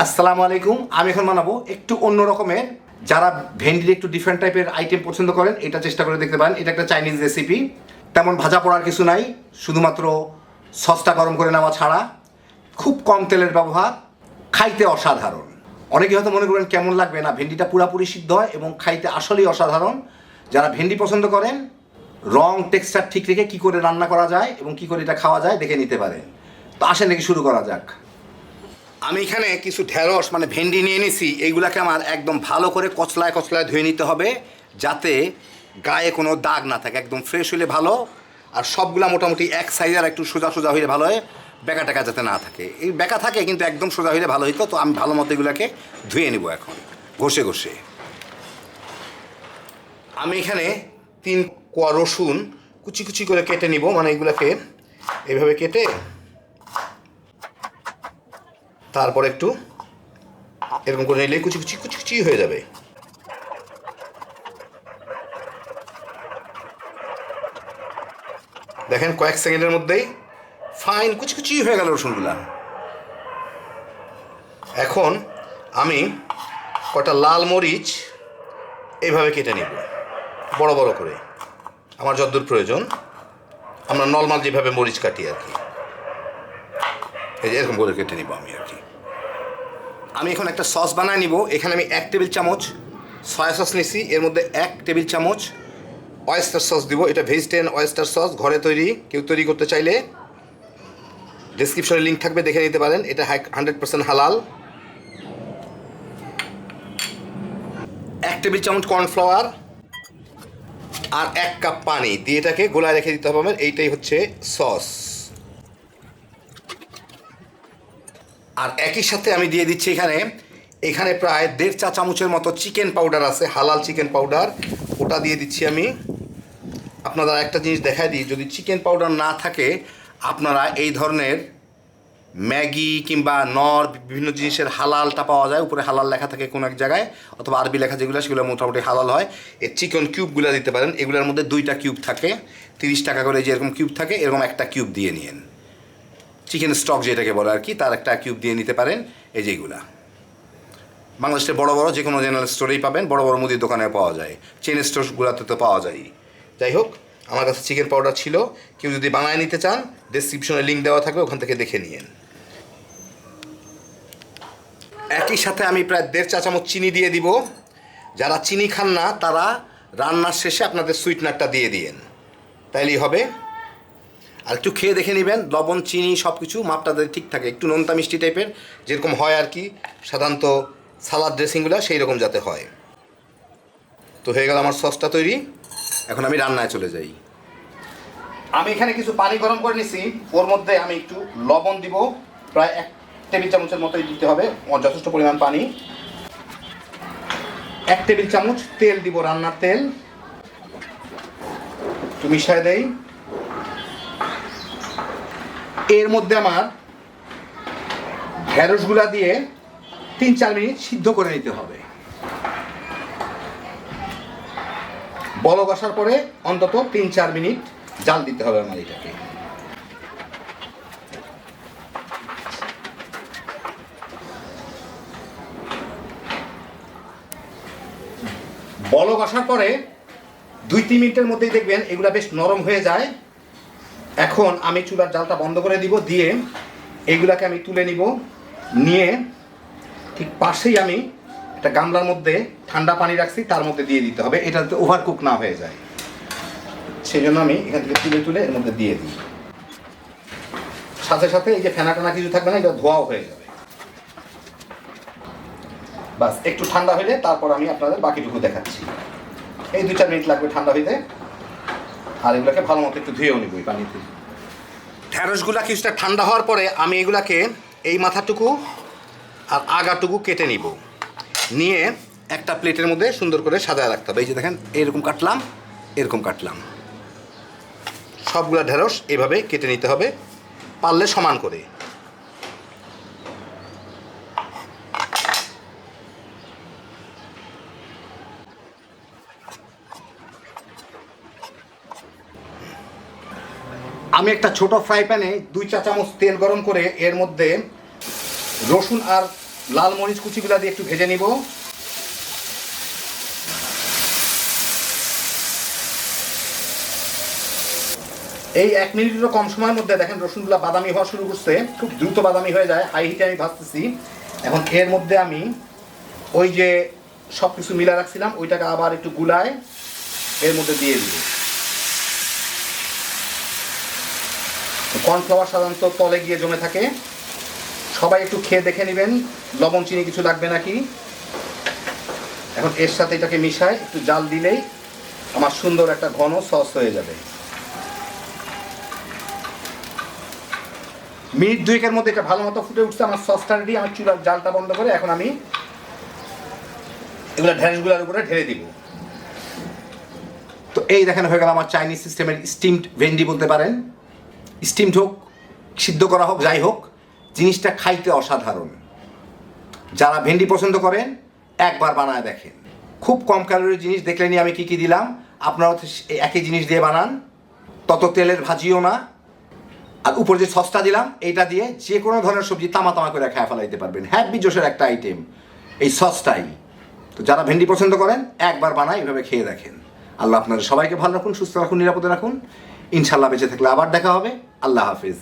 আসসালামু আলাইকুম। আমি এখন বানাবো একটু অন্য রকমের, যারা ভেন্ডির একটু ডিফারেন্ট টাইপের আইটেম পছন্দ করেন এটা চেষ্টা করে দেখতে পারেন। এটা একটা চাইনিজ রেসিপি, তেমন ভাজা পোড়ার কিছু নাই, শুধুমাত্র সসটা গরম করে নেওয়া ছাড়া, খুব কম তেলের ব্যবহার, খাইতে অসাধারণ। অনেকে হয়তো মনে করেন কেমন লাগবে, না ভেন্ডিটা পুরাপুরি সিদ্ধ হয় এবং খাইতে আসলেই অসাধারণ। যারা ভেন্ডি পছন্দ করেন, রং টেক্সচার ঠিক রেখে কী করে রান্না করা যায় এবং কী করে এটা খাওয়া যায় দেখে নিতে পারেন। তো আসেন নাকি শুরু করা যাক। আমি এখানে কিছু ঢেঁড়স মানে ভেন্ডি নিয়ে নিছি। এইগুলাকে আমার একদম ভালো করে কচলায় কচলায় ধুয়ে নিতে হবে, যাতে গায়ে কোনো দাগ না থাকে। একদম ফ্রেশ হলে ভালো, আর সবগুলা মোটামুটি এক সাইজের, একটু সোজা সোজা হইলে ভালো হয়, বেঁকা টেকা যাতে না থাকে। এই বেঁকা থাকে কিন্তু একদম সোজা হইলে ভালো হইতো। তো আমি ভালো মতো এগুলাকে ধুয়ে নিব এখন ঘষে ঘষে। আমি এখানে 3 কোয়া রসুন কুচি কুচি করে কেটে নিব, মানে এগুলাকে এইভাবে কেটে তারপর একটু এরকম করে নিলে কুচি কুচি কুচি কুচি হয়ে যাবে। দেখেন কয়েক সেকেন্ডের মধ্যেই ফাইন কুচি কুচি হয়ে গেল রসুনগুলা। এখন আমি কটা লাল মরিচ এইভাবে কেটে নিব বড় বড় করে, আমার যতদূর প্রয়োজন। আমরা নর্মাল যেভাবে মরিচ কাটি আর কি, এই যে এরকম করে কেটে নিব আমি আর কি। আমি এখন একটা সস বানায় নিব। এখানে আমি 1 টেবিল চামচ সয়া সস নিছি, এর মধ্যে 1 টেবিল চামচ অয়েস্টার সস দিব। এটা ভেজিটেরিয়ান অয়েস্টার সস, ঘরে তৈরি। কেউ তৈরি করতে চাইলে ডেসক্রিপশনে লিঙ্ক থাকবে, দেখে নিতে পারেন। এটা 100% হালাল। 1 টেবিল চামচ কর্নফ্লাওয়ার আর 1 কাপ পানি দিয়ে এটাকে গোলায় রেখে দিতে হবে। এইটাই হচ্ছে সস। আর একই সাথে আমি দিয়ে দিচ্ছি এখানে প্রায় 1.5 চা চামচের মতো চিকেন পাউডার আছে, হালাল চিকেন পাউডার। ওটা দিয়ে দিচ্ছি আমি। আপনারা একটা জিনিস দেখাই দিই, যদি চিকেন পাউডার না থাকে, আপনারা এই ধরনের ম্যাগি কিংবা নর বিভিন্ন জিনিসের হালালটা পাওয়া যায়, উপরে হালাল লেখা থাকে কোনো এক জায়গায়, অথবা আরবি লেখা যেগুলো, সেগুলো মোটামুটি হালাল হয়। এই চিকেন কিউবগুলো দিতে পারেন। এগুলোর মধ্যে 2টা কিউব থাকে, 30 টাকা করে যেরকম কিউব থাকে, এরকম একটা কিউব দিয়ে নিন। চিকেন স্টক যেটাকে বলে আর কি, তার একটা কিউব দিয়ে নিতে পারেন। এই যেগুলা বাংলাদেশের বড় বড় যে কোনো জেনারেল স্টোরেই পাবেন, বড় বড় মুদির দোকানে পাওয়া যায়, চেন স্টোরগুলোতে তো পাওয়া যায়। যাই হোক, আমার কাছে চিকেন পাউডার ছিল। কেউ যদি বানায় নিতে চান, ডেসক্রিপশনে লিঙ্ক দেওয়া থাকবে, ওখান থেকে দেখে নিন। একই সাথে আমি প্রায় 1.5 চা চামচ চিনি দিয়ে দিব। যারা চিনি খান না, তারা রান্নার শেষে আপনাদের সুইটনারটা দিয়ে দিয়েন, তাইলেই হবে। আর একটু খেয়ে দেখে নেবেন, লবণ চিনি সব কিছু মাপটা ঠিক থাকে, একটু নোনতা মিষ্টি টাইপের যেরকম হয় আর কি সাধারণত সালাদ ড্রেসিংগুলো, সেই রকম যাতে হয়। তো হয়ে গেল আমার সসটা তৈরি। এখন আমি রান্নায় চলে যাই। আমি এখানে কিছু পানি গরম করে নিছি, ওর মধ্যে আমি একটু লবণ দিব, প্রায় 1 টেবিল চামচের মতোই দিতে হবে, যথেষ্ট পরিমাণ পানি। 1 টেবিল চামচ তেল দিব, রান্নার তেল। একটু মিশিয়ে দেই। এর মধ্যে আমার ঢেঁড়সগুলা দিয়ে 3-4 মিনিট সিদ্ধ করে নিতে হবে। বলক আসার পরে অন্তত 3-4 মিনিট জাল দিতে হবে আমার এটাকে। বলক আসার পরে 2-3 মিনিটের মধ্যেই দেখবেন এগুলা বেশ নরম হয়ে যায়। এখন আমি চুলার জালটা বন্ধ করে দিব, দিয়ে এইগুলাকে আমি তুলে নিব। নিয়ে ঠিক পাশেই আমি একটা গামলার মধ্যে ঠান্ডা পানি রাখছি, তার মধ্যে দিয়ে দিতে হবে, এটা যাতে ওভারকুক না হয়ে যায়। সেই জন্য আমি এখান থেকে তুলে তুলে এর মধ্যে দিয়ে দিই। সাথে সাথে এই যে ফেনা টানা কিছু থাকবে না, এটা ধোয়াও হয়ে যাবে। বাস একটু ঠান্ডা হইলে তারপর আমি আপনাদের বাকিটুকু দেখাচ্ছি। এই 2-4 মিনিট লাগবে ঠান্ডা হইতে। আর এগুলোকে ভালো মতো একটু ধুয়েও নিব এই পানিতে। ঢেঁড়সগুলা কিছুটা ঠান্ডা হওয়ার পরে আমি এগুলাকে এই মাথাটুকু আর আগাটুকু কেটে নিব, নিয়ে একটা প্লেটের মধ্যে সুন্দর করে সাজায় রাখতে হবে। এই যে দেখেন, এরকম কাটলাম, এরকম কাটলাম। সবগুলা ঢেঁড়স এইভাবে কেটে নিতে হবে, পারলে সমান করে। আমি একটা ছোট ফ্রাই প্যানে 2 চা চামচ তেল গরম করে এর মধ্যে রসুন আর লাল মরিচ কুচিগুলা দিয়ে একটু ভেজে নিব। এই 1 মিনিটেরও কম সময়ের মধ্যে দেখেন রসুনগুলা বাদামি হওয়া শুরু করছে, খুব দ্রুত বাদামি হয়ে যায়। হাই হিটে আমি ভাজতেছি। এখন এর মধ্যে আমি ওই যে সব কিছু মিলা রাখছিলাম ওইটাকে আবার একটু গুলায় এর মধ্যে দিয়ে দিব। কর্নফ্লাওয়ার সাধারণত তলে গিয়ে জমে থাকে, সবাই একটু খেয়ে দেখে নেবেন লবণ চিনি কিছু লাগবে নাকি। এখন এর সাথে এটাকে মিশায় একটু জাল দিলেই আমার সুন্দর একটা ঘন সস হয়ে যাবে। মিনিট 2 মধ্যে এটা ভালো মতো ফুটে উঠছে, আমার সসটা রেডি। আমার চুলার জালটা বন্ধ করে এখন আমি এগুলো ঢ্যাঁড়সগুলোর উপরে ঢেলে দিব। তো এই দেখেন হয়ে গেল আমার চাইনিজ সিস্টেমের স্টিমড ভেন্ডি বলতে পারেন। স্টিমড হোক, সিদ্ধ করা হোক, যাই হোক, জিনিসটা খাইতে অসাধারণ। যারা ভেন্ডি পছন্দ করেন একবার বানায় দেখেন। খুব কম ক্যালোরির জিনিস। দেখলেনি আমি কি কি দিলাম। আপনারাও একই জিনিস দিয়ে বানান, তত তেলের ভাজিও না। আর উপর যে সসটা দিলাম এইটা দিয়ে যে কোনো ধরনের সবজি তামা তামা করে খায় ফেলাইতে পারবেন। হ্যাপি জোশের একটা আইটেম এই সসটাই। তো যারা ভেন্ডি পছন্দ করেন একবার বানায় এইভাবে খেয়ে দেখেন। আল্লাহ আপনাদের সবাইকে ভালো রাখুন, সুস্থ রাখুন, নিরাপদে রাখুন। ইনশাল্লাহ বেঁচে থাকলে আবার দেখা হবে। আল্লাহ হাফিজ।